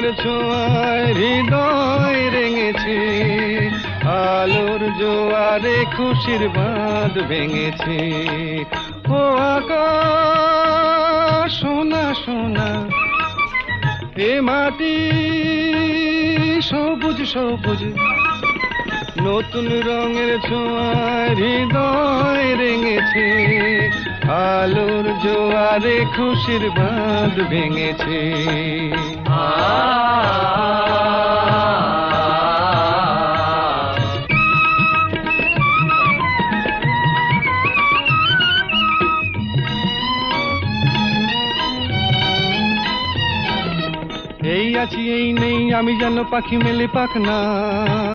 রঙের ছোঁয়ায় হৃদয় রেঙেছে, আলোর জোয়ারে খুশির বাঁধ ভেঙেছে। ও আকাশ সোনা সোনা, এ মাটি সবুজ সবুজ, নতুন রঙের ছোঁয়ায় হৃদয় রেঙেছে, আলোর জোয়ারে খুশির বাঁধ ভেঙেছে। এই আছি এই নেই, আমি যেন পাখি মেলে পাখনা।